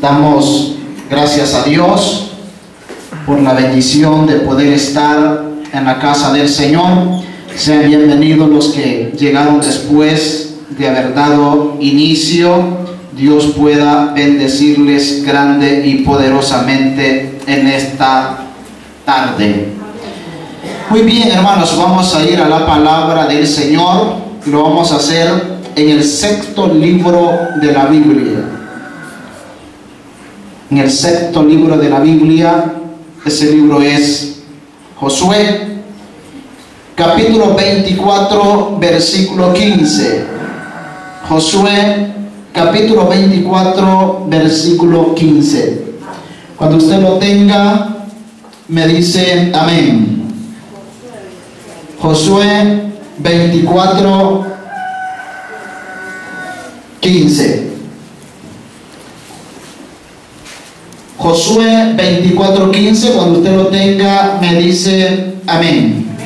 Damos gracias a Dios por la bendición de poder estar en la casa del Señor. Sean bienvenidos los que llegaron después de haber dado inicio. Dios pueda bendecirles grande y poderosamente en esta tarde. Muy bien, hermanos, vamos a ir a la palabra del Señor. Lo vamos a hacer en el sexto libro de la Biblia. En el sexto libro de la Biblia, ese libro es Josué, capítulo 24, versículo 15. Josué, capítulo 24, versículo 15. Cuando usted lo tenga, me dice amén. Josué 24, 15. Josué 24, 15. Cuando usted lo tenga, me dice amén.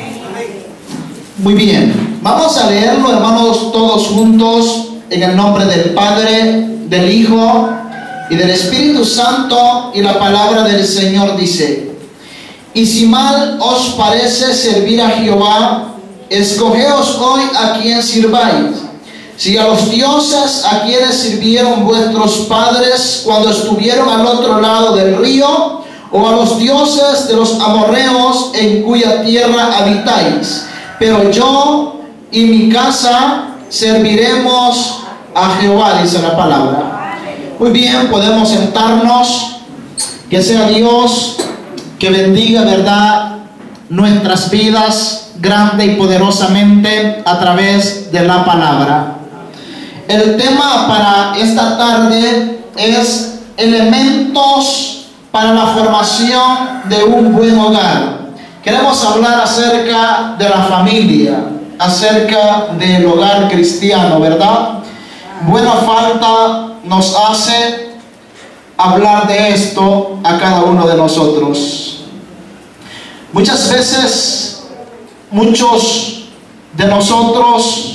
Muy bien. Vamos a leerlo, hermanos, todos juntos, en el nombre del Padre, del Hijo y del Espíritu Santo. Y la palabra del Señor dice: y si mal os parece servir a Jehová, escogeos hoy a quien sirváis. Si a los dioses a quienes sirvieron vuestros padres cuando estuvieron al otro lado del río, o a los dioses de los amorreos en cuya tierra habitáis. Pero yo y mi casa serviremos a Jehová, dice la palabra. Muy bien, podemos sentarnos. Que sea Dios que bendiga, ¿verdad?, nuestras vidas grande y poderosamente a través de la palabra. El tema para esta tarde es elementos para la formación de un buen hogar. Queremos hablar acerca de la familia, acerca del hogar cristiano, ¿verdad? Buena falta nos hace hablar de esto a cada uno de nosotros. Muchas veces, muchos de nosotros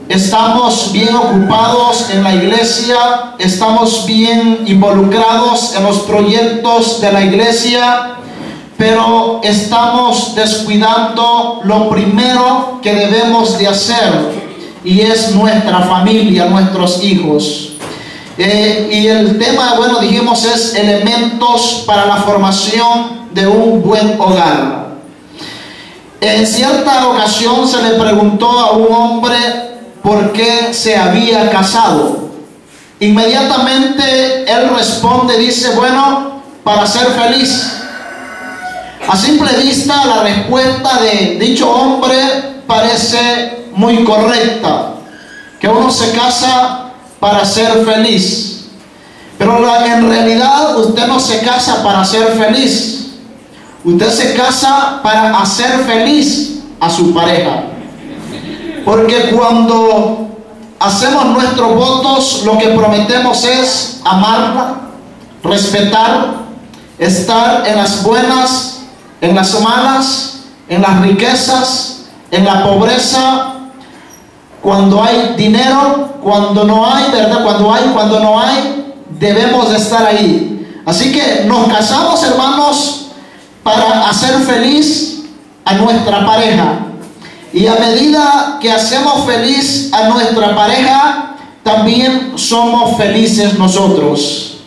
estamos bien ocupados en la iglesia, estamos bien involucrados en los proyectos de la iglesia, pero estamos descuidando lo primero que debemos de hacer, y es nuestra familia, nuestros hijos. Y el tema, bueno, dijimos, es elementos para la formación de un buen hogar. En cierta ocasión se le preguntó a un hombre por qué se había casado. Inmediatamente él responde, dice: bueno, para ser feliz. A simple vista, la respuesta de dicho hombre parece muy correcta, que uno se casa para ser feliz. Pero en realidad usted no se casa para ser feliz. Usted se casa para hacer feliz a su pareja. Porque cuando hacemos nuestros votos, lo que prometemos es amarla, respetar, estar en las buenas, en las malas, en las riquezas, en la pobreza, cuando hay dinero, cuando no hay, ¿verdad? Cuando no hay, debemos de estar ahí. Así que nos casamos, hermanos, para hacer feliz a nuestra pareja. Y a medida que hacemos feliz a nuestra pareja, también somos felices nosotros.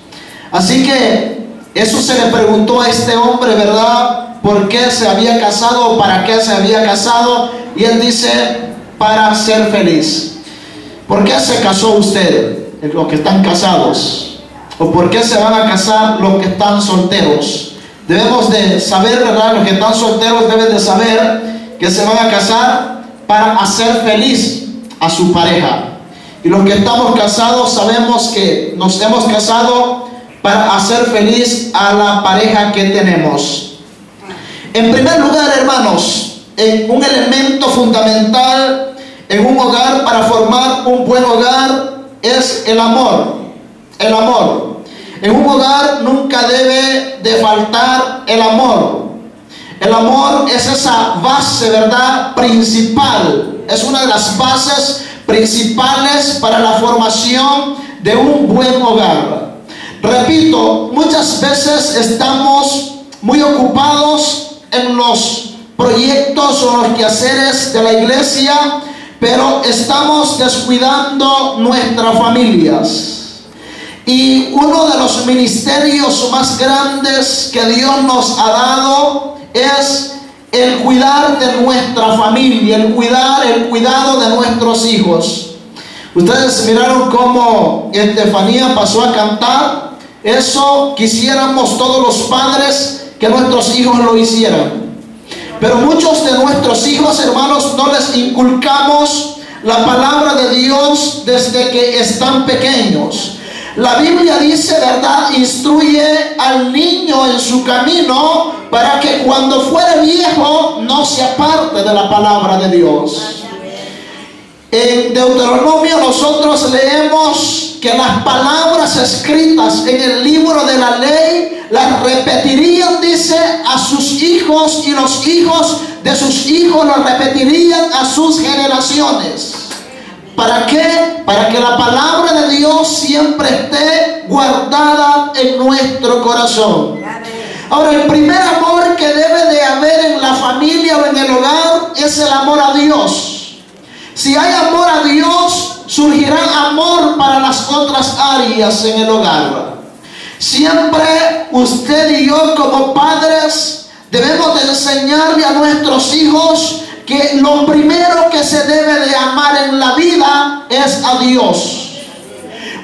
Así que eso se le preguntó a este hombre, ¿verdad?, por qué se había casado o para qué se había casado. Y él dice: para ser feliz. ¿Por qué se casó usted, los que están casados? ¿O por qué se van a casar los que están solteros? Debemos de saber, ¿verdad? Los que están solteros deben de saber que se van a casar para hacer feliz a su pareja. Y los que estamos casados sabemos que nos hemos casado para hacer feliz a la pareja que tenemos. En primer lugar, hermanos, un elemento fundamental en un hogar para formar un buen hogar es el amor. El amor. En un hogar nunca debe de faltar el amor. El amor es esa base, ¿verdad?, principal. Es una de las bases principales para la formación de un buen hogar. Repito, muchas veces estamos muy ocupados en los proyectos o los quehaceres de la iglesia, pero estamos descuidando nuestras familias. Y uno de los ministerios más grandes que Dios nos ha dado es el cuidar de nuestra familia, el cuidado de nuestros hijos. Ustedes miraron cómo Estefanía pasó a cantar. Eso quisiéramos todos los padres que nuestros hijos lo hicieran. Pero muchos de nuestros hijos, hermanos, no les inculcamos la palabra de Dios desde que están pequeños. La Biblia dice, ¿verdad? Instruye al niño en su camino para que cuando fuere viejo no se aparte de la palabra de Dios. En Deuteronomio nosotros leemos que las palabras escritas en el libro de la ley las repetirían, dice, a sus hijos, y los hijos de sus hijos las repetirían a sus generaciones. ¿Para qué? Para que la palabra de Dios siempre esté guardada en nuestro corazón. Ahora, el primer amor que debe de haber en la familia o en el hogar es el amor a Dios. Si hay amor a Dios, surgirá amor para las otras áreas en el hogar. Siempre usted y yo como padres debemos de enseñarle a nuestros hijos que lo primero que se debe de amar en la vida es a Dios.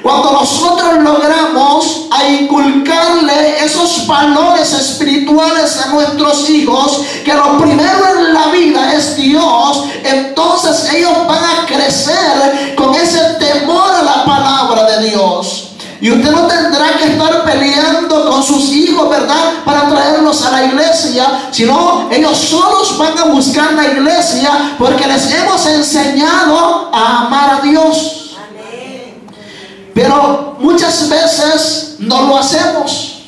Cuando nosotros logramos a inculcarle esos valores espirituales a nuestros hijos, que lo primero en la vida es Dios, entonces ellos van a crecer con ese temor a la palabra de Dios. Y usted no tendrá que estar peleando con sus hijos, ¿verdad?, para traerlos a la iglesia, sino ellos solos van a buscar la iglesia porque les hemos enseñado a amar a Dios. Amén. Pero muchas veces no lo hacemos.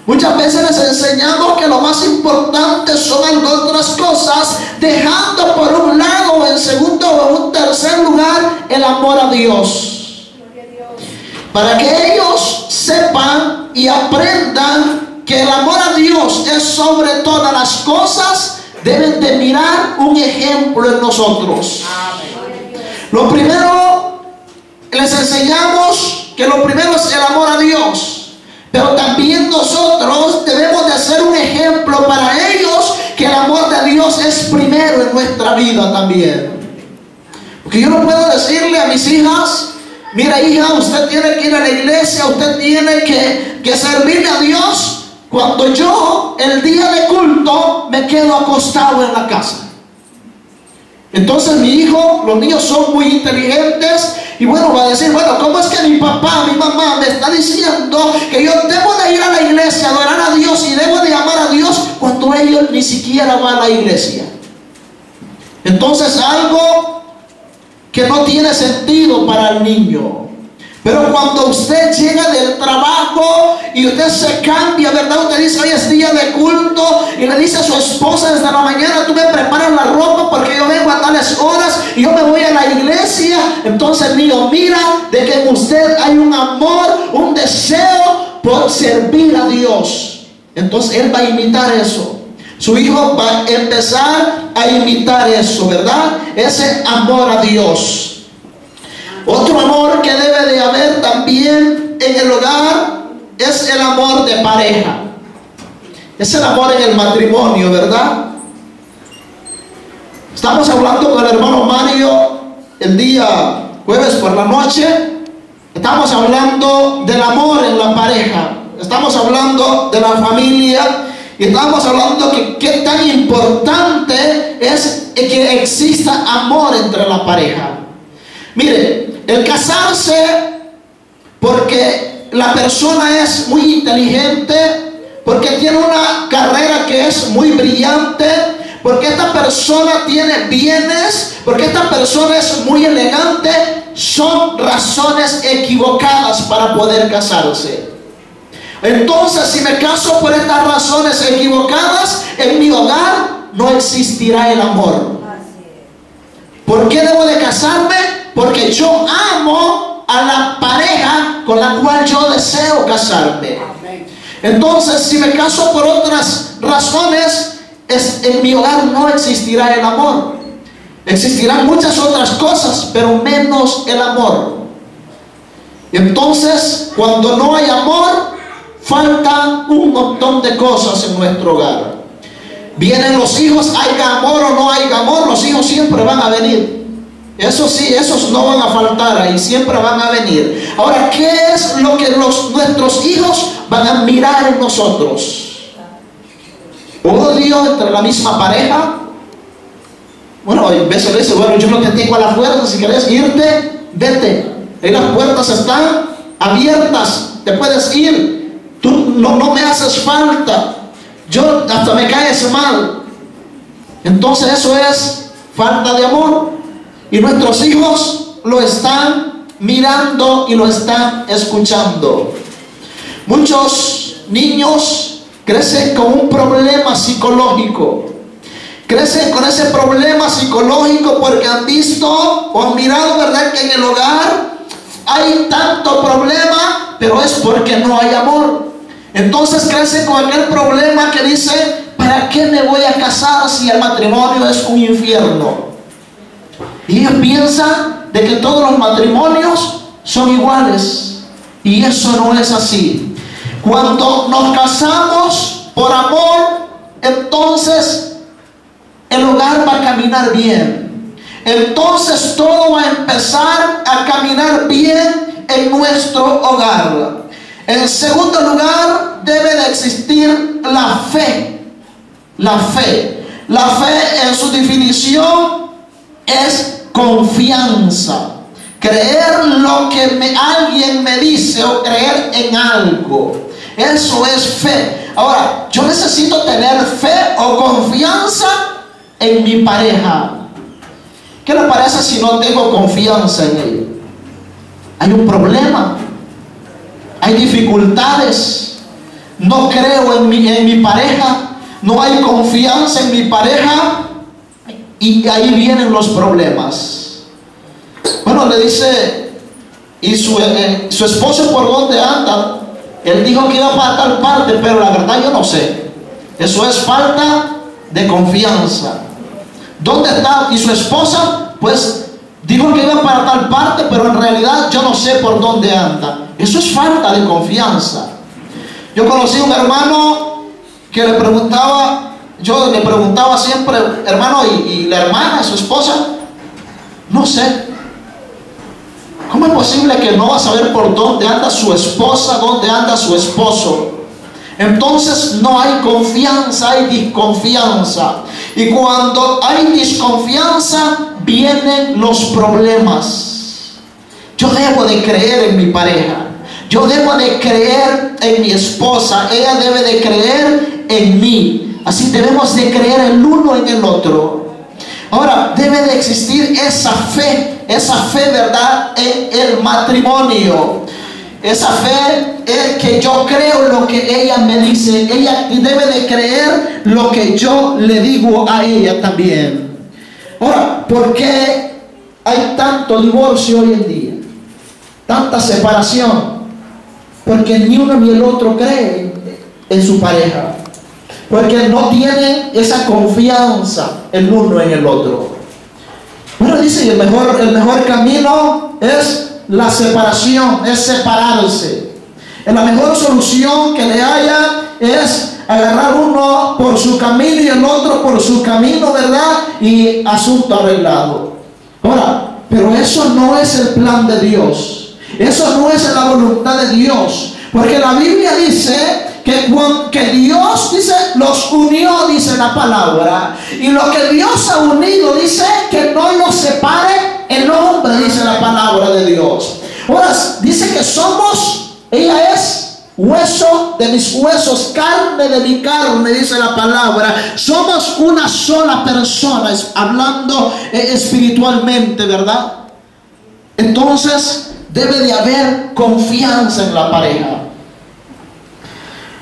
Muchas veces les enseñamos que lo más importante son otras cosas, dejando por un lado, en segundo o en tercer lugar, el amor a Dios. Para que ellos sepan y aprendan que el amor a Dios es sobre todas las cosas, deben de mirar un ejemplo en nosotros. Lo primero, les enseñamos que lo primero es el amor a Dios, pero también nosotros debemos de ser un ejemplo para ellos, que el amor de Dios es primero en nuestra vida también. Porque yo no puedo decirle a mis hijas: mira, hija, usted tiene que ir a la iglesia, usted tiene que servirle a Dios, cuando yo el día de culto me quedo acostado en la casa. Entonces mi hijo, los niños son muy inteligentes, y bueno, va a decir: bueno, ¿cómo es que mi papá, mi mamá me está diciendo que yo debo de ir a la iglesia, adorar a Dios y debo de amar a Dios, cuando ellos ni siquiera van a la iglesia? Entonces algo que no tiene sentido para el niño. Pero cuando usted llega del trabajo y usted se cambia, ¿verdad? Usted dice: hoy es día de culto, y le dice a su esposa desde la mañana: tú me preparas la ropa porque yo vengo a tales horas y yo me voy a la iglesia. Entonces el niño mira de que en usted hay un amor, un deseo por servir a Dios. Entonces él va a imitar eso. Su hijo va a empezar a imitar eso, ¿verdad? Ese amor a Dios. Otro amor que debe de haber también en el hogar es el amor de pareja. Es el amor en el matrimonio, ¿verdad? Estamos hablando con el hermano Mario el día jueves por la noche. Estamos hablando del amor en la pareja. Estamos hablando de la familia. Y estamos hablando que qué tan importante es que exista amor entre la pareja. Mire, el casarse, porque la persona es muy inteligente, porque tiene una carrera que es muy brillante, porque esta persona tiene bienes, porque esta persona es muy elegante, son razones equivocadas para poder casarse. Entonces, si me caso por estas razones equivocadas, en mi hogar no existirá el amor. ¿Por qué debo de casarme? Porque yo amo a la pareja con la cual yo deseo casarme. Entonces, si me caso por otras razones, en mi hogar no existirá el amor. Existirán muchas otras cosas, pero menos el amor. Entonces, cuando no hay amor, faltan un montón de cosas en nuestro hogar. Vienen los hijos, haya amor o no haya amor, los hijos siempre van a venir. Eso sí, esos no van a faltar ahí, siempre van a venir. Ahora, ¿qué es lo que nuestros hijos van a mirar en nosotros? ¿Odio entre la misma pareja? Bueno, a veces le dice, bueno, yo no te tengo a la fuerza, si quieres irte, vete. Ahí las puertas están abiertas, te puedes ir. Tú no me haces falta. Yo hasta me caes mal. Entonces eso es falta de amor. Y nuestros hijos lo están mirando y lo están escuchando. Muchos niños crecen con un problema psicológico. Crecen con ese problema psicológico porque han visto o han mirado, ¿verdad?, que en el hogar hay tanto problema, pero es porque no hay amor. Entonces crecen con aquel problema que dice, ¿para qué me voy a casar si el matrimonio es un infierno? Y ellos piensan de que todos los matrimonios son iguales. Y eso no es así. Cuando nos casamos por amor, entonces el hogar va a caminar bien. Entonces todo va a empezar a caminar bien en nuestro hogar. En segundo lugar, debe de existir la fe. La fe. La fe en su definición es confianza. Creer lo que alguien me dice o creer en algo. Eso es fe. Ahora, yo necesito tener fe o confianza en mi pareja. ¿Qué le parece si no tengo confianza en ella? Hay un problema. Hay dificultades. No creo en mi pareja. No hay confianza en mi pareja. Y ahí vienen los problemas. Bueno, le dice, ¿y su esposo por dónde anda? Él dijo que iba para tal parte, pero la verdad yo no sé. Eso es falta de confianza. ¿Dónde está? ¿Y su esposa? Pues dijo que iba para tal parte, pero en realidad yo no sé por dónde anda. Eso es falta de confianza. Yo conocí un hermano que le preguntaba, yo le preguntaba siempre, hermano, ¿y la hermana, su esposa? No sé. ¿Cómo es posible que no va a saber por dónde anda su esposa, dónde anda su esposo? Entonces no hay confianza, hay desconfianza. Y cuando hay desconfianza, vienen los problemas. Yo debo de creer en mi pareja. Yo debo de creer en mi esposa. Ella debe de creer en mí. Así debemos de creer el uno en el otro. Ahora, debe de existir esa fe, ¿verdad?, en el matrimonio. Esa fe es que yo creo lo que ella me dice. Ella debe de creer lo que yo le digo a ella también. Ahora, ¿por qué hay tanto divorcio hoy en día? Tanta separación. Porque ni uno ni el otro cree en su pareja. Porque no tienen esa confianza el uno en el otro. Bueno, dice, el mejor camino es la separación, es separarse. La mejor solución que le haya es agarrar uno por su camino y el otro por su camino, ¿verdad? Y asunto arreglado. Ahora, pero eso no es el plan de Dios. Eso no es la voluntad de Dios. Porque la Biblia dice que Dios, dice, los unió, dice la palabra. Y lo que Dios ha unido, dice, que no lo separe el hombre, dice la palabra de Dios. Ahora, dice que somos, ella es hueso de mis huesos, carne de mi carne, dice la palabra. Somos una sola persona, hablando espiritualmente, ¿verdad? Entonces, debe de haber confianza en la pareja.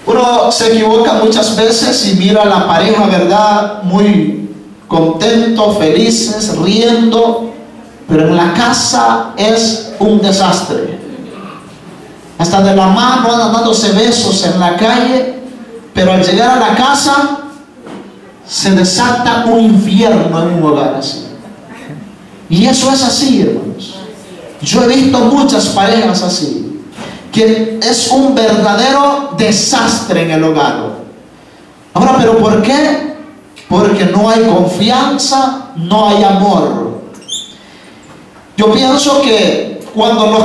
Uno se equivoca muchas veces y mira a la pareja, ¿verdad?, muy contento, felices, riendo, pero en la casa es un desastre. hasta de la mano, andan dándose besos en la calle, pero al llegar a la casa se desata un infierno en un hogar así. Y eso es así, hermanos. Yo he visto muchas parejas así, que es un verdadero desastre en el hogar. Ahora, ¿pero por qué? Porque no hay confianza, no hay amor. Yo pienso que cuando nos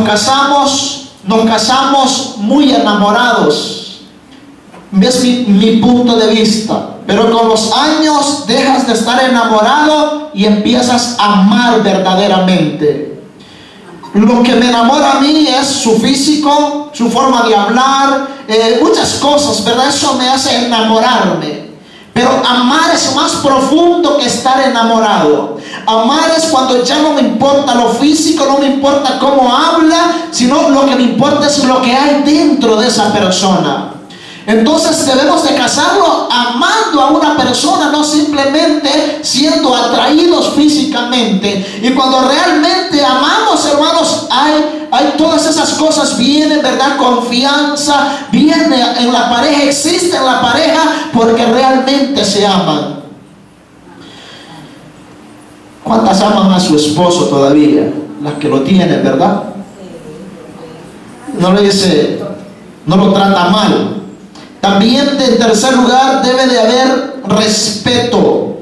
casamos muy enamorados. Es mi punto de vista. Pero con los años dejas de estar enamorado y empiezas a amar verdaderamente. Lo que me enamora a mí es su físico, su forma de hablar, muchas cosas, ¿verdad? Eso me hace enamorarme. Pero amar es más profundo que estar enamorado. Amar es cuando ya no me importa lo físico, no me importa cómo habla, sino lo que me importa es lo que hay dentro de esa persona. Entonces debemos de casarlo amando a una persona, no simplemente siendo atraídos físicamente. Y cuando realmente amamos, hermanos, hay todas esas cosas, viene, ¿verdad? Confianza, viene en la pareja, existe en la pareja porque realmente se aman. ¿Cuántas aman a su esposo todavía? Las que lo tienen, ¿verdad? No le dice, no lo trata mal. También, en tercer lugar, debe de haber respeto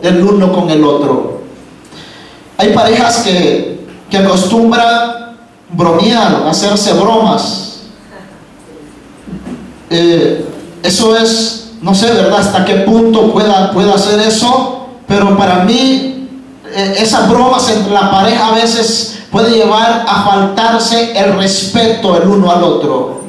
del uno con el otro. Hay parejas que acostumbran bromear, hacerse bromas. Eso es, no sé, ¿verdad?, hasta qué punto pueda hacer eso, pero para mí esas bromas entre la pareja a veces puede llevar a faltarse el respeto el uno al otro.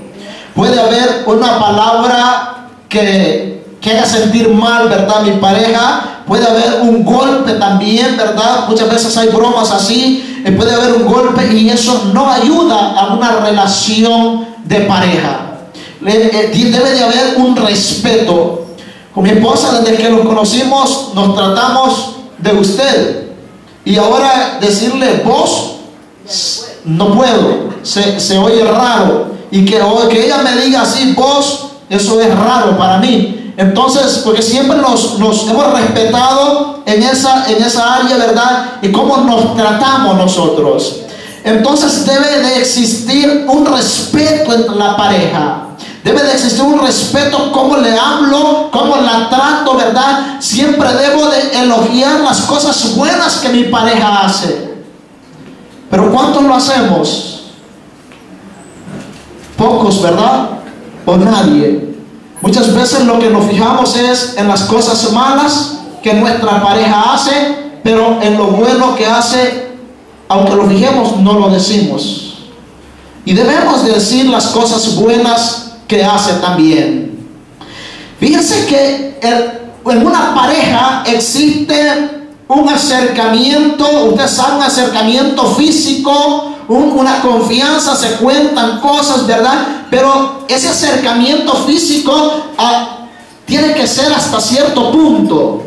Puede haber una palabra que haga sentir mal, ¿verdad?, mi pareja. Puede haber un golpe también, ¿verdad? Muchas veces hay bromas así. Puede haber un golpe y eso no ayuda a una relación de pareja. Debe de haber un respeto. Con mi esposa, desde que nos conocimos, nos tratamos de usted. Y ahora decirle vos, no puedo. Se oye raro. Y que ella me diga así, vos, eso es raro para mí. Entonces, porque siempre nos hemos respetado en esa área, ¿verdad? Y cómo nos tratamos nosotros. Entonces debe de existir un respeto entre la pareja. Debe de existir un respeto, cómo le hablo, cómo la trato, ¿verdad? Siempre debo de elogiar las cosas buenas que mi pareja hace. Pero ¿cuántos lo hacemos? Pocos, ¿verdad? O nadie. Muchas veces lo que nos fijamos es en las cosas malas que nuestra pareja hace, pero en lo bueno que hace, aunque lo fijemos, no lo decimos. Y debemos decir las cosas buenas que hace también. Fíjense que en una pareja existe un acercamiento, usted sabe, un acercamiento físico, una confianza, se cuentan cosas, ¿verdad? Pero ese acercamiento físico tiene que ser hasta cierto punto.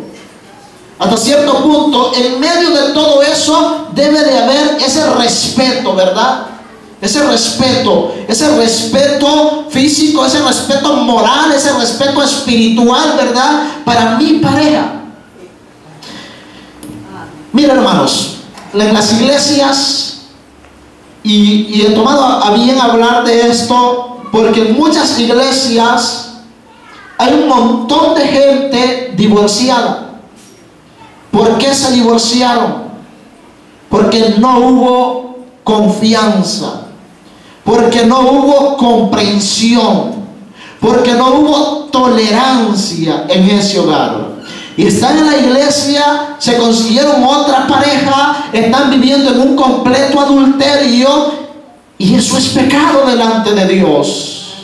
Hasta cierto punto, en medio de todo eso, debe de haber ese respeto, ¿verdad? Ese respeto físico, ese respeto moral, ese respeto espiritual, ¿verdad? Para mi pareja. Miren, hermanos, en las iglesias, y he tomado a bien hablar de esto, porque en muchas iglesias hay un montón de gente divorciada. ¿Por qué se divorciaron? Porque no hubo confianza, porque no hubo comprensión, porque no hubo tolerancia en ese hogar. Y están en la iglesia, se consiguieron otra pareja, están viviendo en un completo adulterio, y eso es pecado delante de Dios.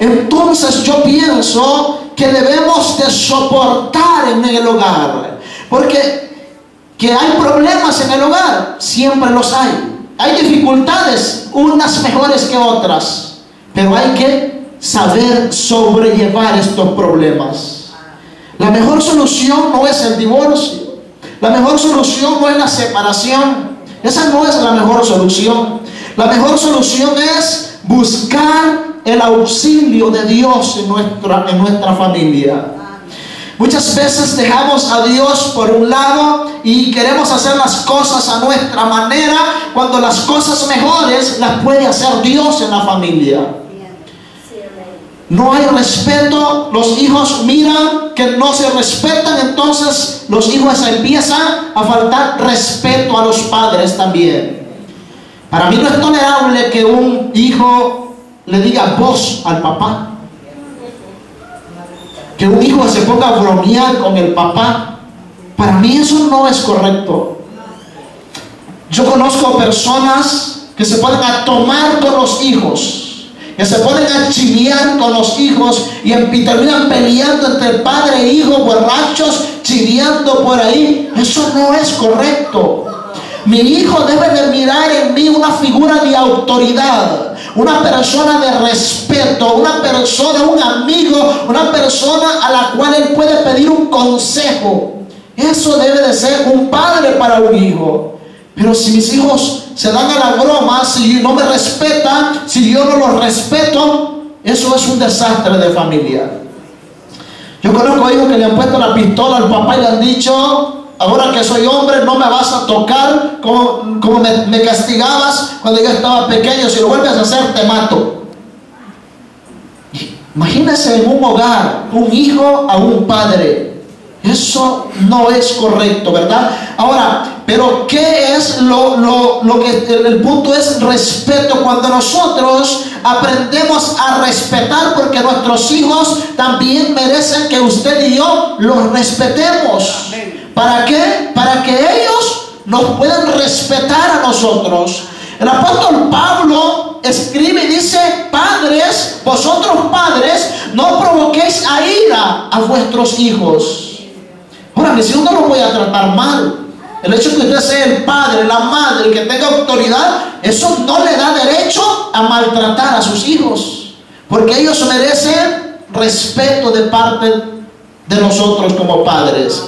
Entonces yo pienso que debemos de soportar en el hogar, porque que hay problemas en el hogar, siempre los hay. Hay dificultades, unas mejores que otras, pero hay que saber sobrellevar estos problemas. La mejor solución no es el divorcio. La mejor solución no es la separación. Esa no es la mejor solución. La mejor solución es buscar el auxilio de Dios en nuestra familia. Muchas veces dejamos a Dios por un lado y queremos hacer las cosas a nuestra manera, cuando las cosas mejores las puede hacer Dios en la familia. No hay respeto, los hijos miran que no se respetan, entonces los hijos empiezan a faltar respeto a los padres también. Para mí no es tolerable que un hijo le diga vos al papá, que un hijo se ponga a bromear con el papá. Para mí eso no es correcto. Yo conozco personas que se ponen a tomar con los hijos, que se ponen a chiviar con los hijos y terminan peleando entre padre e hijo, borrachos, chiviando por ahí. Eso no es correcto. Mi hijo debe de mirar en mí una figura de autoridad, una persona de respeto, una persona, un amigo, una persona a la cual él puede pedir un consejo. Eso debe de ser un padre para un hijo. Pero si mis hijos se dan a la broma, si no me respetan, si yo no los respeto, eso es un desastre de familia. Yo conozco hijos que le han puesto la pistola al papá y le han dicho: ahora que soy hombre no me vas a tocar como me castigabas cuando yo estaba pequeño, si lo vuelves a hacer te mato. Imagínense en un hogar, un hijo a un padre. Eso no es correcto, ¿verdad? Ahora, pero ¿qué es lo que el punto es? Respeto. Cuando nosotros aprendemos a respetar, porque nuestros hijos también merecen que usted y yo los respetemos. ¿Para qué? Para que ellos nos puedan respetar a nosotros. El apóstol Pablo escribe y dice: padres, vosotros padres, no provoquéis a ira a vuestros hijos. Ahora, mis hijos no los voy a tratar mal. El hecho de que usted sea el padre, la madre, que tenga autoridad, eso no le da derecho a maltratar a sus hijos, porque ellos merecen respeto de parte de nosotros como padres.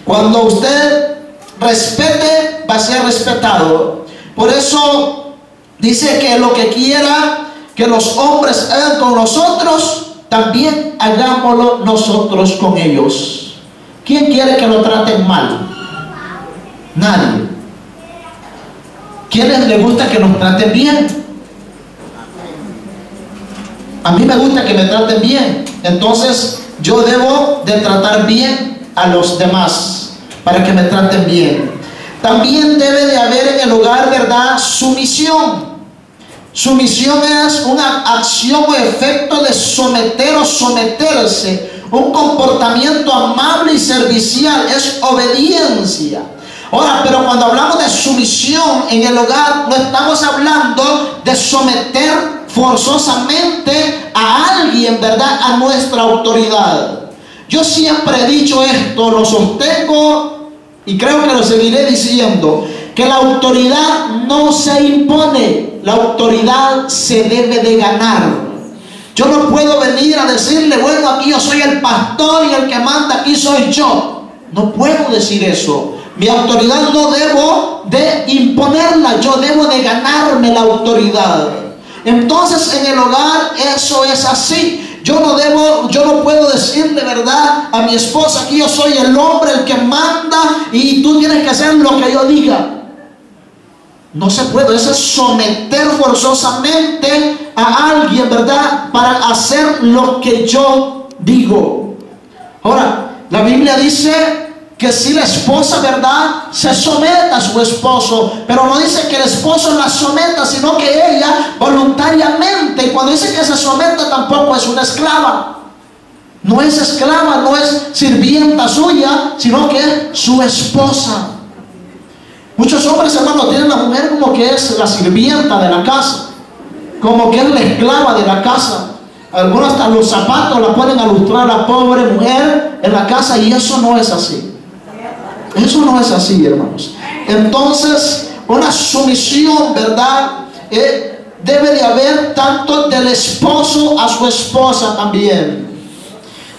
Cuando usted respete, va a ser respetado. Por eso dice que lo que quiera que los hombres hagan con nosotros, también hagámoslo nosotros con ellos. ¿Quién quiere que lo traten mal? Nadie. ¿Quiénes les gusta que nos traten bien? A mí me gusta que me traten bien. Entonces yo debo de tratar bien a los demás para que me traten bien. También debe de haber en el hogar, ¿verdad?, sumisión. Sumisión es una acción o efecto de someter o someterse. Un comportamiento amable y servicial es obediencia. Ahora, pero cuando hablamos de sumisión en el hogar, no estamos hablando de someter forzosamente a alguien, ¿verdad?, a nuestra autoridad. Yo siempre he dicho esto, lo sostengo y creo que lo seguiré diciendo, que la autoridad no se impone, la autoridad se debe de ganar. Yo no puedo venir a decirle: bueno, aquí yo soy el pastor y el que manda aquí soy yo. No puedo decir eso. Mi autoridad no debo de imponerla, yo debo de ganarme la autoridad. Entonces en el hogar eso es así. Yo no puedo decirle, ¿verdad?, a mi esposa: aquí yo soy el hombre, el que manda y tú tienes que hacer lo que yo diga. No se puede. Eso es someter forzosamente a alguien, ¿verdad?, para hacer lo que yo digo. Ahora, la Biblia dice que si la esposa, ¿verdad?, se someta a su esposo, pero no dice que el esposo la someta, sino que ella voluntariamente. Y cuando dice que se someta, tampoco es una esclava. No es esclava, no es sirvienta suya, sino que es su esposa. Muchos hombres, hermanos, tienen a la mujer como que es la sirvienta de la casa, como que es la esclava de la casa. Algunos hasta los zapatos la ponen a lustrar a la pobre mujer en la casa, y eso no es así. Eso no es así, hermanos. Entonces, una sumisión, ¿verdad?, debe de haber tanto del esposo a su esposa también.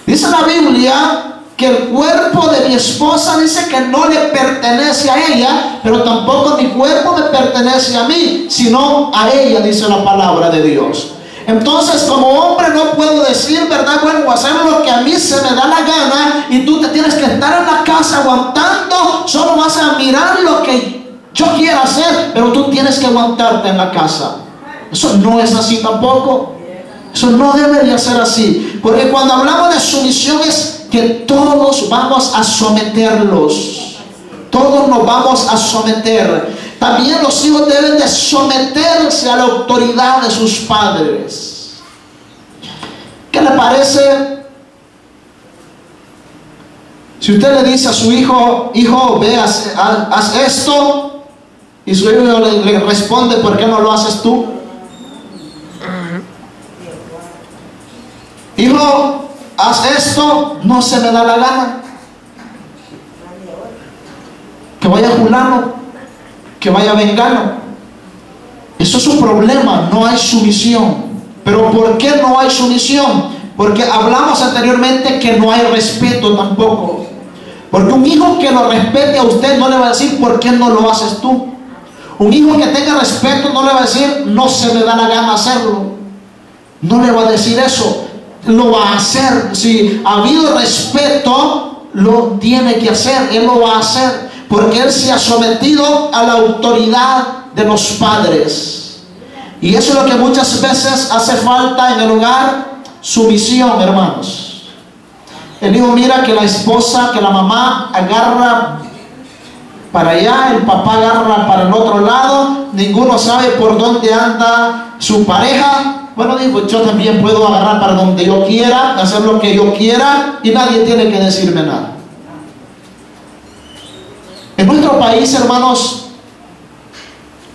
Dice la Biblia que el cuerpo de mi esposa dice que no le pertenece a ella, pero tampoco mi cuerpo me pertenece a mí, sino a ella, dice la palabra de Dios. Entonces, como hombre no puedo decir, ¿verdad? Bueno, hacer lo que a mí se me da la gana y tú te tienes que estar en la casa aguantando, solo vas a mirar lo que yo quiero hacer, pero tú tienes que aguantarte en la casa. Eso no es así tampoco. Eso no debería ser así, porque cuando hablamos de sumisión es que todos vamos a someterlos. Todos nos vamos a someter. También los hijos deben de someterse a la autoridad de sus padres. ¿Qué le parece si usted le dice a su hijo, hijo, ve, haz esto, y su hijo le responde, ¿por qué no lo haces tú? Hijo, haz esto, no se me da la gana. Que vaya fulano, que vaya vengano. Eso es un problema, no hay sumisión. Pero ¿por qué no hay sumisión? Porque hablamos anteriormente que no hay respeto tampoco. Porque un hijo que lo respete a usted no le va a decir, ¿por qué no lo haces tú? Un hijo que tenga respeto no le va a decir, no se me da la gana hacerlo. No le va a decir eso. Lo va a hacer. Si ha habido respeto, lo tiene que hacer. Él lo va a hacer porque él se ha sometido a la autoridad de los padres. Y eso es lo que muchas veces hace falta en el hogar: sumisión, hermanos. El hijo mira que la esposa, que la mamá agarra para allá, el papá agarra para el otro lado, ninguno sabe por dónde anda su pareja. Bueno, digo, yo también puedo agarrar para donde yo quiera, hacer lo que yo quiera, y nadie tiene que decirme nada. En nuestro país, hermanos,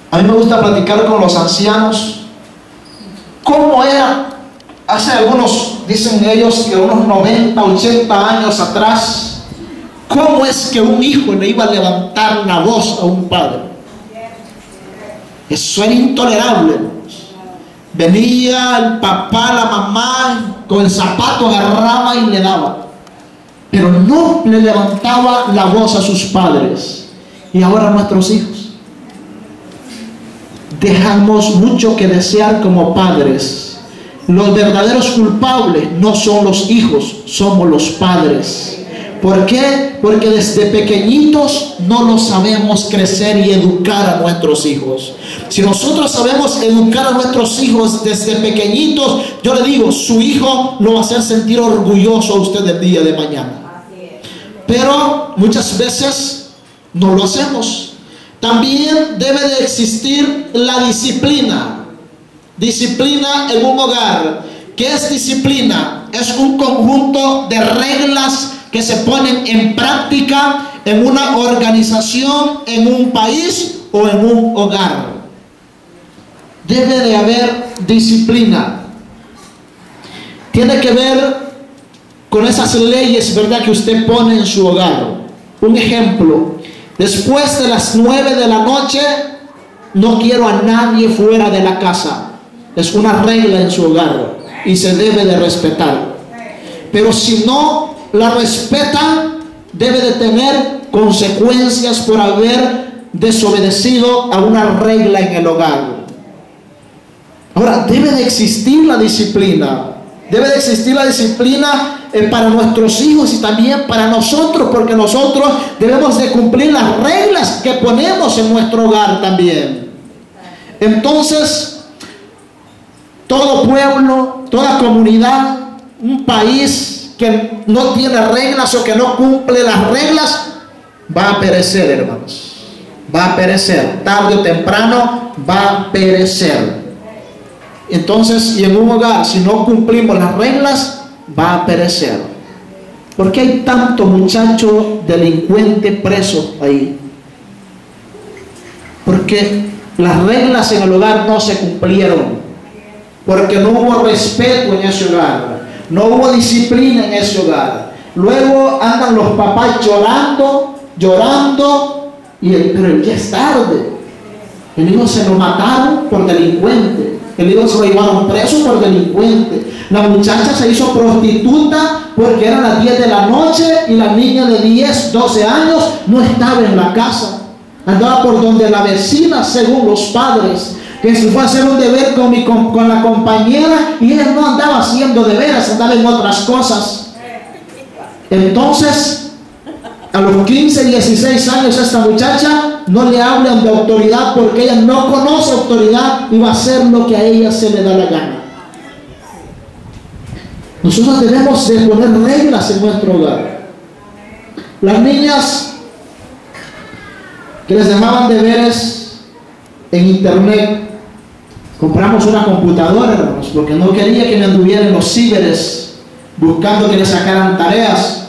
a mí me gusta platicar con los ancianos cómo era hace algunos, dicen ellos, que unos 90, 80 años atrás, cómo es que un hijo le iba a levantar la voz a un padre. Eso era intolerable. Venía el papá, la mamá, con el zapato agarraba y le daba, pero no le levantaba la voz a sus padres. Y ahora nuestros hijos dejamos mucho que desear como padres. Los verdaderos culpables no son los hijos, somos los padres. ¿Por qué? Porque desde pequeñitos no los sabemos crecer y educar a nuestros hijos. Si nosotros sabemos educar a nuestros hijos desde pequeñitos, yo le digo, su hijo lo va a hacer sentir orgulloso a usted el día de mañana. Pero muchas veces no lo hacemos. También debe de existir la disciplina. Disciplina en un hogar. ¿Qué es disciplina? Es un conjunto de reglas que se ponen en práctica en una organización, en un país o en un hogar. Debe de haber disciplina. Tiene que ver con esas leyes, ¿verdad?, que usted pone en su hogar. Un ejemplo: después de las 9 de la noche no quiero a nadie fuera de la casa. Es una regla en su hogar y se debe de respetar. Pero si no la respeta, debe de tener consecuencias por haber desobedecido a una regla en el hogar. Ahora, debe de existir la disciplina. Debe de existir la disciplina para nuestros hijos y también para nosotros, porque nosotros debemos de cumplir las reglas que ponemos en nuestro hogar también. Entonces, todo pueblo, toda comunidad, un país que no tiene reglas o que no cumple las reglas, va a perecer, hermanos. Va a perecer, tarde o temprano va a perecer. Entonces, y en un hogar, si no cumplimos las reglas, va a perecer. ¿Por qué hay tanto muchacho delincuente preso ahí? Porque las reglas en el hogar no se cumplieron, porque no hubo respeto en ese hogar, no hubo disciplina en ese hogar. Luego andan los papás llorando, pero ya es tarde. El hijo se lo mataron por delincuente. El hijo se lo llevaron preso por delincuente. La muchacha se hizo prostituta porque eran las 10 de la noche y la niña de 10, 12 años no estaba en la casa. Andaba por donde la vecina, según los padres, que se fue a hacer un deber con la compañera y ella no andaba haciendo deberes, andaba en otras cosas. Entonces, a los 15, 16 años esta muchacha no le hablan de autoridad porque ella no conoce autoridad y va a hacer lo que a ella se le da la gana. Nosotros debemos de poner reglas en nuestro hogar. Las niñas que les dejaban deberes en internet, compramos una computadora, hermanos, porque no quería que me anduvieran los ciberes buscando que le sacaran tareas.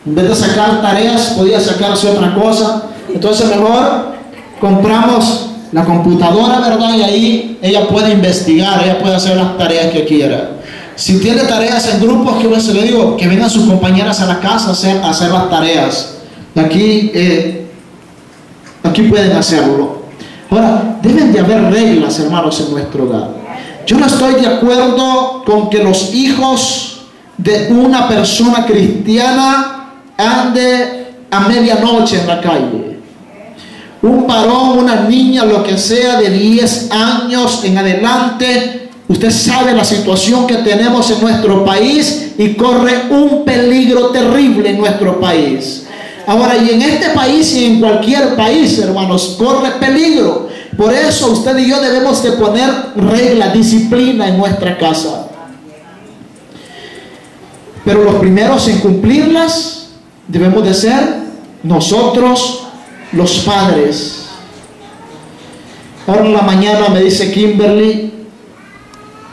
En vez de sacar tareas, podía sacarse otra cosa. Entonces mejor compramos la computadora, ¿verdad? Y ahí ella puede investigar, ella puede hacer las tareas que quiera. Si tiene tareas en grupos, que se le digo, que vengan sus compañeras a la casa a hacer las tareas. Aquí pueden hacerlo. Ahora, deben de haber reglas, hermanos, en nuestro hogar. Yo no estoy de acuerdo con que los hijos de una persona cristiana ande a medianoche en la calle. Un varón, una niña, lo que sea, de 10 años en adelante, usted sabe la situación que tenemos en nuestro país y corre un peligro terrible en nuestro país. Ahora, y en este país y en cualquier país, hermanos, corre peligro. Por eso usted y yo debemos de poner regla, disciplina en nuestra casa. Pero los primeros en cumplirlas debemos de ser nosotros, los padres. Ahora en la mañana me dice Kimberly,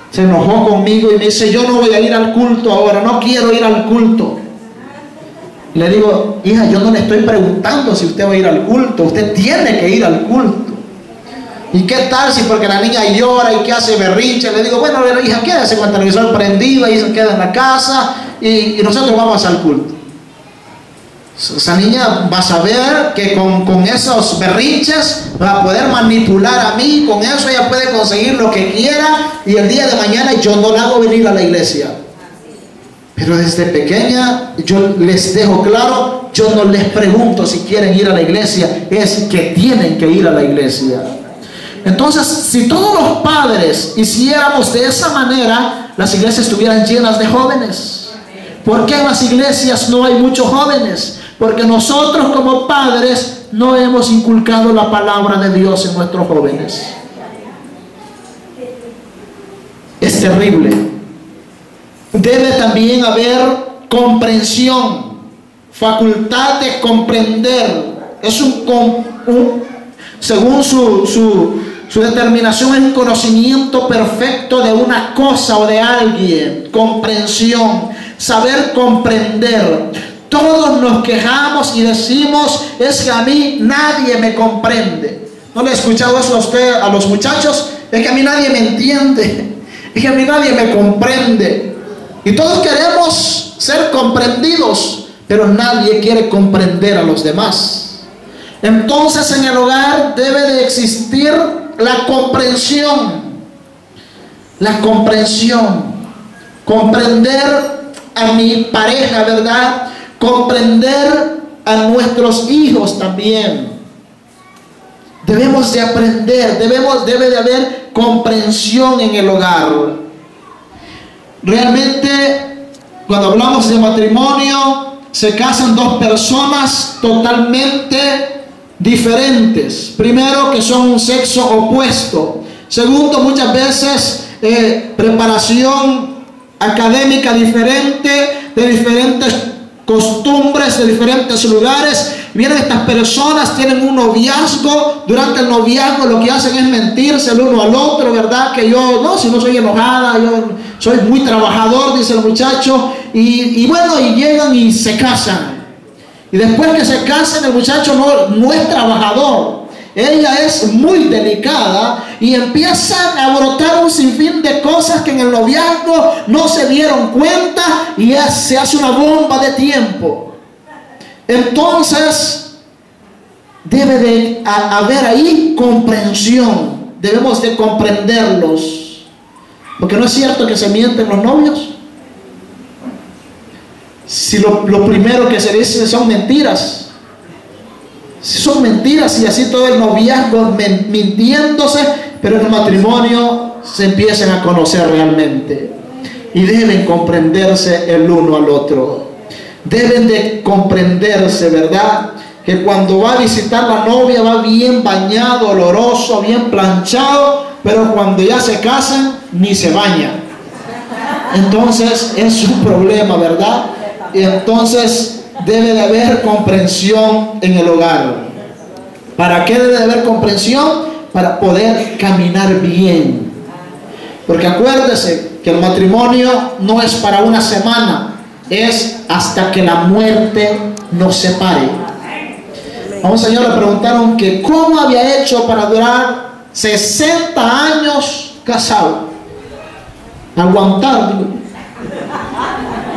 se enojó conmigo y me dice, yo no voy a ir al culto ahora, no quiero ir al culto. Le digo, hija, yo no le estoy preguntando si usted va a ir al culto, usted tiene que ir al culto. ¿Y qué tal si porque la niña llora y que hace berrinche? Le digo, bueno, hija, quédese con el televisor prendido y se queda en la casa y nosotros vamos al culto. Esa niña va a saber que con esos berrinches va a poder manipular a mí, con eso ella puede conseguir lo que quiera y el día de mañana yo no la hago venir a la iglesia. Pero desde pequeña yo les dejo claro, yo no les pregunto si quieren ir a la iglesia, es que tienen que ir a la iglesia. Entonces, si todos los padres hiciéramos de esa manera, las iglesias estuvieran llenas de jóvenes. ¿Por qué en las iglesias no hay muchos jóvenes? Porque nosotros como padres no hemos inculcado la palabra de Dios en nuestros jóvenes. Es terrible. Debe también haber comprensión, facultad de comprender. Es según su determinación, es un conocimiento perfecto de una cosa o de alguien. Comprensión, saber comprender. Todos nos quejamos y decimos, es que a mí nadie me comprende. ¿No le he escuchado eso a usted, a los muchachos? Es que a mí nadie me entiende, es que a mí nadie me comprende. Y todos queremos ser comprendidos, pero nadie quiere comprender a los demás. Entonces en el hogar debe de existir la comprensión. La comprensión. Comprender a mi pareja, ¿verdad? Comprender a nuestros hijos también. Debemos de aprender, debe de haber comprensión en el hogar. Realmente, cuando hablamos de matrimonio, se casan dos personas totalmente diferentes. Primero, que son un sexo opuesto. Segundo, muchas veces preparación académica diferente, de diferentes costumbres, de diferentes lugares. Vienen estas personas, tienen un noviazgo. Durante el noviazgo lo que hacen es mentirse el uno al otro, ¿verdad? Que yo, no, si no soy enojada, yo soy muy trabajador, dice el muchacho. Y bueno, y llegan y se casan. Y después que se casan, el muchacho no es trabajador. Ella es muy delicada y empiezan a brotar un sinfín de cosas que en el noviazgo no se dieron cuenta y ya se hace una bomba de tiempo. Entonces, debe de haber ahí comprensión. Debemos de comprenderlos. Porque no es cierto que se mienten los novios. Si lo primero que se dice son mentiras. Si son mentiras y así todo el noviazgo mintiéndose, pero en el matrimonio se empiezan a conocer realmente. Y deben comprenderse el uno al otro. Deben de comprenderse, ¿verdad? Que cuando va a visitar la novia va bien bañado, oloroso, bien planchado, pero cuando ya se casan ni se baña. Entonces es un problema, ¿verdad? Y entonces debe de haber comprensión en el hogar. ¿Para qué debe de haber comprensión? Para poder caminar bien. Porque acuérdese que el matrimonio no es para una semana, es hasta que la muerte nos separe. A un señor le preguntaron que cómo había hecho para durar 60 años casado. Aguantar,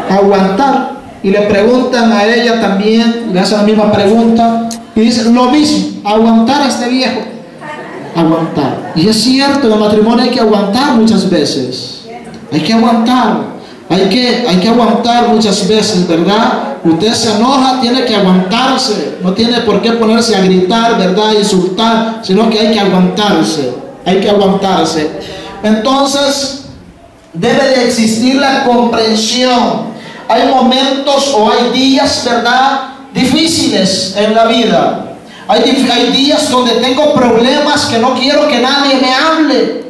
aguantar. Y le preguntan a ella también, le hacen la misma pregunta, y dicen lo mismo, aguantar a este viejo. Aguantar. Y es cierto, en el matrimonio hay que aguantar muchas veces. Hay que aguantar. Hay que aguantar muchas veces, ¿verdad? Usted se enoja, tiene que aguantarse. No tiene por qué ponerse a gritar, ¿verdad? Insultar, sino que hay que aguantarse. Hay que aguantarse. Entonces, debe de existir la comprensión. Hay momentos o hay días, ¿verdad?, difíciles en la vida. Hay días donde tengo problemas que no quiero que nadie me hable.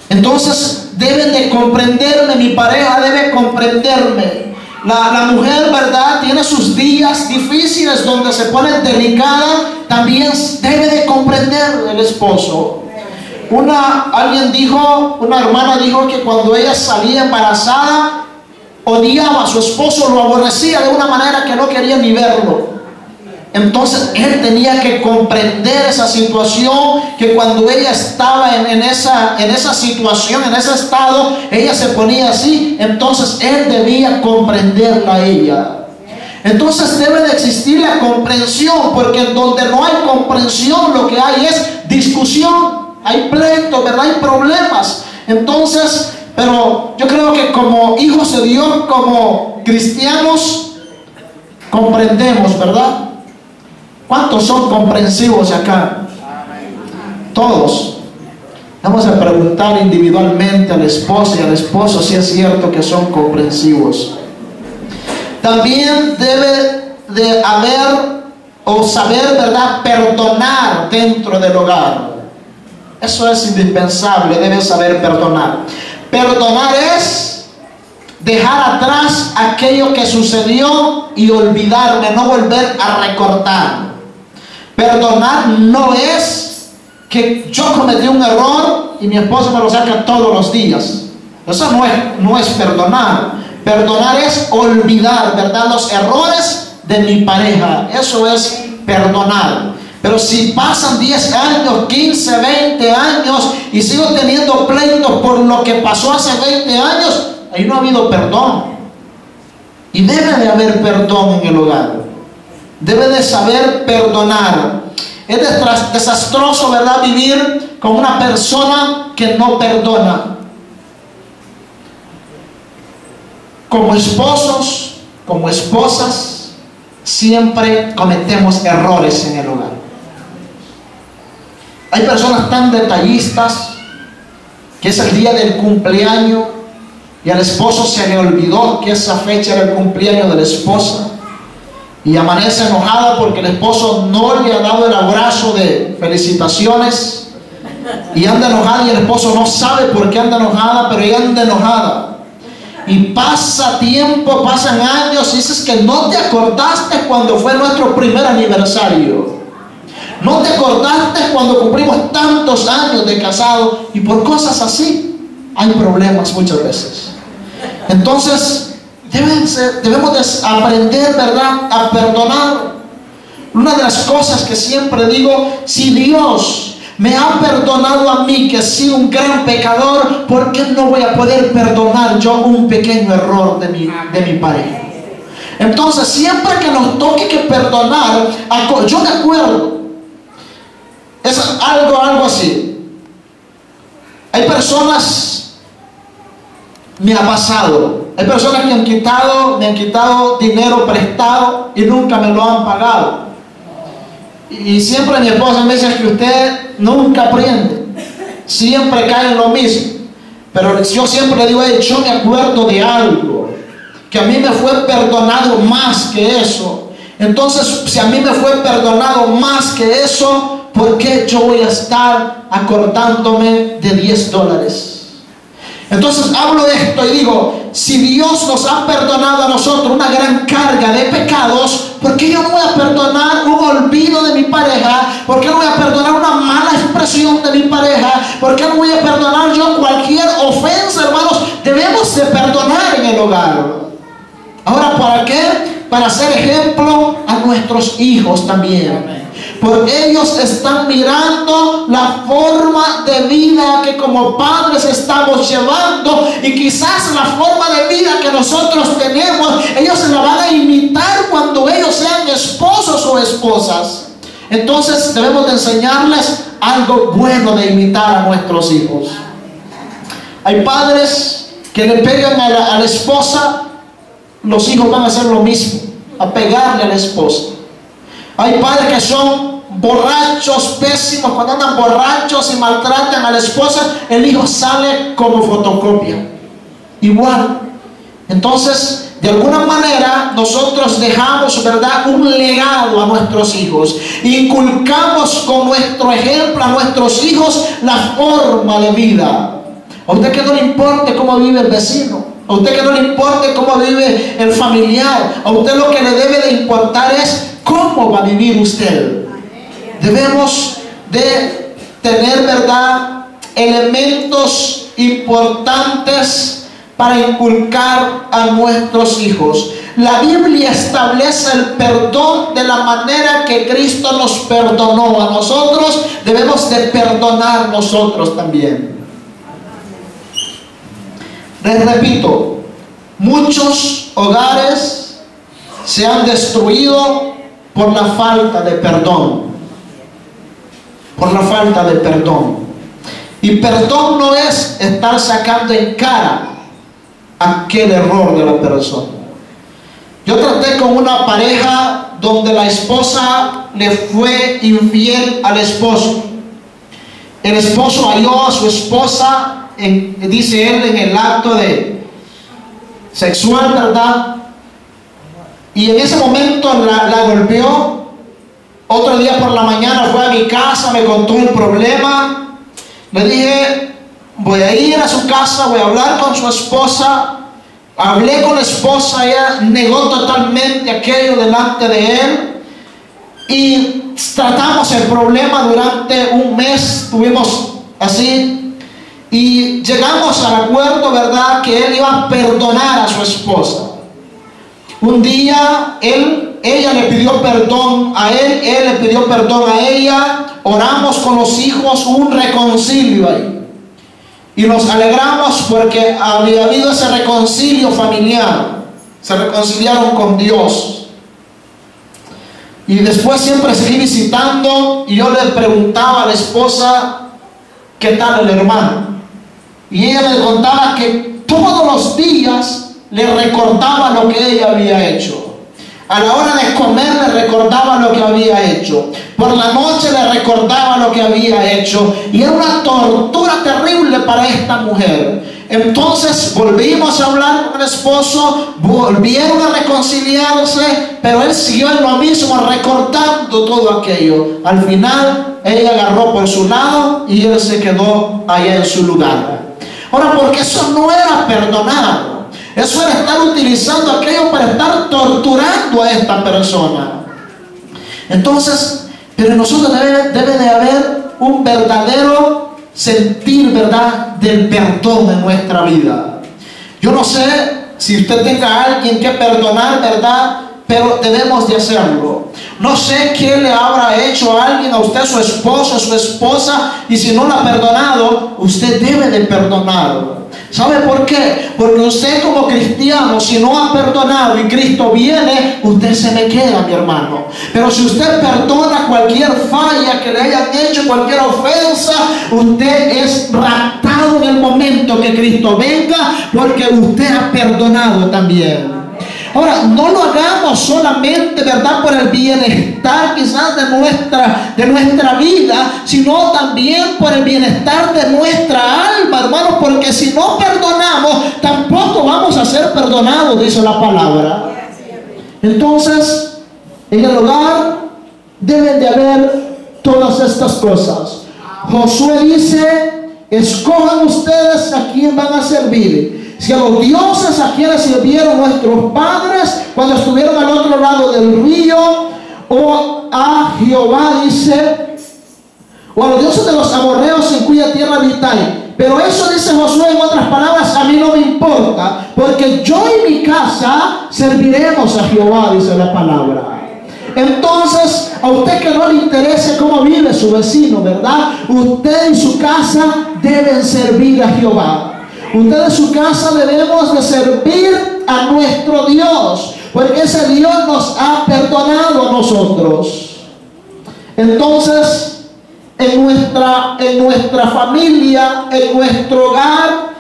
Entonces deben de comprenderme, mi pareja debe comprenderme. La mujer, ¿verdad?, tiene sus días difíciles donde se pone delicada. También debe de comprender el esposo. Alguien dijo, una hermana dijo que cuando ella salía embarazada, odiaba a su esposo, lo aborrecía de una manera que no quería ni verlo. Entonces él tenía que comprender esa situación, que cuando ella estaba en esa situación, en ese estado, ella se ponía así. Entonces él debía comprenderla a ella. Entonces debe de existir la comprensión, porque donde no hay comprensión lo que hay es discusión, hay pleito, ¿verdad? Hay problemas. Entonces, pero yo creo que como hijos de Dios, como cristianos, comprendemos, ¿verdad? ¿Cuántos son comprensivos acá? Todos. Vamos a preguntar individualmente al esposo y al esposo si es cierto que son comprensivos. También debe de haber o saber, ¿verdad?, perdonar dentro del hogar. Eso es indispensable, debe saber perdonar. Perdonar es dejar atrás aquello que sucedió y olvidarme, no volver a recordar. Perdonar no es que yo cometí un error y mi esposa me lo saca todos los días. Eso no es perdonar. Perdonar es olvidar, ¿verdad?, los errores de mi pareja. Eso es perdonar. Pero si pasan 10 años, 15, 20 años y sigo teniendo pleitos por lo que pasó hace 20 años, ahí no ha habido perdón. Y debe de haber perdón en el hogar. Debe de saber perdonar. Es desastroso, ¿verdad?, vivir con una persona que no perdona. Como esposos, como esposas, siempre cometemos errores en el hogar. Hay personas tan detallistas que es el día del cumpleaños y al esposo se le olvidó que esa fecha era el cumpleaños de la esposa y amanece enojada porque el esposo no le ha dado el abrazo de felicitaciones y anda enojada y el esposo no sabe por qué anda enojada, pero ella anda enojada. Y pasa tiempo, pasan años y dices que no te acordaste cuando fue nuestro primer aniversario. No te acordaste cuando cumplimos tantos años de casado. Y por cosas así hay problemas muchas veces. Entonces debemos de aprender, ¿verdad?, a perdonar. Una de las cosas que siempre digo, si Dios me ha perdonado a mí, que he sido un gran pecador, ¿por qué no voy a poder perdonar yo un pequeño error de mi pareja? Entonces siempre que nos toque que perdonar, yo me acuerdo, es algo así. Hay personas me ha pasado. Hay personas que me han quitado dinero prestado y nunca me lo han pagado. Y siempre mi esposa me dice que usted nunca aprende, siempre cae en lo mismo. Pero yo siempre le digo, yo me acuerdo de algo, que a mí me fue perdonado más que eso. Entonces, si a mí me fue perdonado más que eso, ¿por qué yo voy a estar acordándome de $10? Entonces hablo de esto y digo, si Dios nos ha perdonado a nosotros una gran carga de pecados, ¿por qué yo no voy a perdonar un olvido de mi pareja? ¿Por qué no voy a perdonar una mala expresión de mi pareja? ¿Por qué no voy a perdonar yo cualquier ofensa, hermanos? Debemos de perdonar en el hogar. Ahora, ¿para qué? Para ser ejemplo a nuestros hijos también. Porque ellos están mirando la forma de vida que como padres estamos llevando, y quizás la forma de vida que nosotros tenemos, ellos se la van a imitar cuando ellos sean esposos o esposas. Entonces debemos de enseñarles algo bueno de imitar a nuestros hijos. Hay padres que le pegan a la esposa, los hijos van a hacer lo mismo, a pegarle a la esposa. Hay padres que son borrachos, pésimos, cuando andan borrachos y maltratan a la esposa, el hijo sale como fotocopia, igual. Entonces, de alguna manera, nosotros dejamos, ¿verdad?, un legado a nuestros hijos. Inculcamos con nuestro ejemplo a nuestros hijos la forma de vida. A usted que no le importe cómo vive el vecino, a usted que no le importe cómo vive el familiar, a usted lo que le debe de importar es cómo va a vivir usted. Debemos de tener, ¿verdad?, elementos importantes para inculcar a nuestros hijos. La Biblia establece el perdón de la manera que Cristo nos perdonó a nosotros. Debemos de perdonar nosotros también. Les repito, muchos hogares se han destruido por la falta de perdón. Por la falta de perdón. Y perdón no es estar sacando en cara aquel error de la persona. Yo traté con una pareja donde la esposa le fue infiel al esposo. El esposo halló a su esposa, dice él, en el acto de sexual, ¿verdad? Y en ese momento la golpeó. Otro día por la mañana fue a mi casa, me contó un problema. Le dije, voy a ir a su casa, voy a hablar con su esposa. Hablé con la esposa, ella negó totalmente aquello delante de él. Y tratamos el problema durante un mes, estuvimos así. Y llegamos al acuerdo, ¿verdad?, que él iba a perdonar a su esposa. Un día ella le pidió perdón a él le pidió perdón a ella. Oramos con los hijos, un reconcilio ahí. Y nos alegramos porque había habido ese reconcilio familiar. Se reconciliaron con Dios. Y después siempre seguí visitando y yo le preguntaba a la esposa qué tal el hermano. Y ella le contaba que todos los días le recordaba lo que ella había hecho. A la hora de comer le recordaba lo que había hecho. Por la noche le recordaba lo que había hecho. Y era una tortura terrible para esta mujer. Entonces volvimos a hablar con el esposo, volvieron a reconciliarse, pero él siguió en lo mismo, recordando todo aquello. Al final ella agarró por su lado y él se quedó allá en su lugar. Ahora, porque eso no era perdonar. Eso era estar utilizando aquello para estar torturando a esta persona. Entonces, pero en nosotros debe de haber un verdadero sentir, ¿verdad?, del perdón en nuestra vida. Yo no sé si usted tenga a alguien que perdonar, ¿verdad?, pero debemos de hacerlo. No sé qué le habrá hecho a alguien, a usted, su esposo, su esposa, y si no la ha perdonado, usted debe de perdonar. ¿Sabe por qué? Porque usted como cristiano, si no ha perdonado y Cristo viene, usted se le queda, mi hermano. Pero si usted perdona cualquier falla que le hayan hecho, cualquier ofensa, usted es raptado en el momento que Cristo venga, porque usted ha perdonado también. Ahora, no lo hagamos solamente, ¿verdad?, por el bienestar quizás de nuestra vida, sino también por el bienestar de nuestra alma, hermanos, porque si no perdonamos, tampoco vamos a ser perdonados, dice la palabra. Entonces, en el hogar deben de haber todas estas cosas. Josué dice: escojan ustedes a quién van a servir. Si a los dioses a quienes sirvieron nuestros padres cuando estuvieron al otro lado del río, o a Jehová, dice, o a los dioses de los amorreos en cuya tierra habitáis. Pero eso, dice Josué, en otras palabras, a mí no me importa, porque yo y mi casa serviremos a Jehová, dice la palabra. Entonces, a usted que no le interese cómo vive su vecino, ¿verdad?, usted y su casa deben servir a Jehová. Usted en su casa debemos de servir a nuestro Dios, porque ese Dios nos ha perdonado a nosotros. Entonces, en nuestra familia, en nuestro hogar,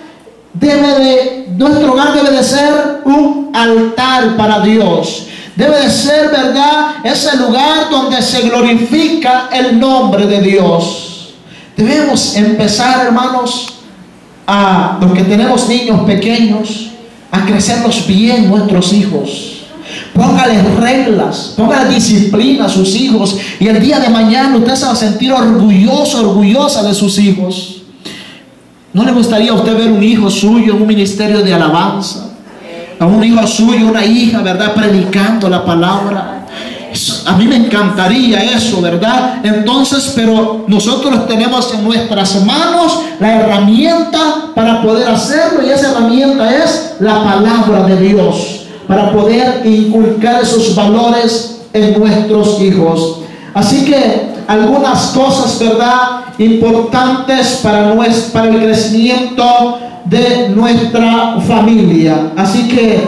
nuestro hogar debe de ser un altar para Dios. Debe de ser, ¿verdad?, ese lugar donde se glorifica el nombre de Dios. Debemos empezar, hermanos, a los que tenemos niños pequeños, a crecerlos bien nuestros hijos. Póngales reglas, póngale disciplina a sus hijos, y el día de mañana usted se va a sentir orgulloso, orgullosa de sus hijos. ¿No le gustaría a usted ver un hijo suyo en un ministerio de alabanza? A un hijo suyo, una hija, ¿verdad?, predicando la palabra. A mí me encantaría eso, ¿verdad? Entonces, pero nosotros tenemos en nuestras manos la herramienta para poder hacerlo, y esa herramienta es la palabra de Dios, para poder inculcar esos valores en nuestros hijos. Así que algunas cosas, ¿verdad?, importantes para el crecimiento de nuestra familia. Así que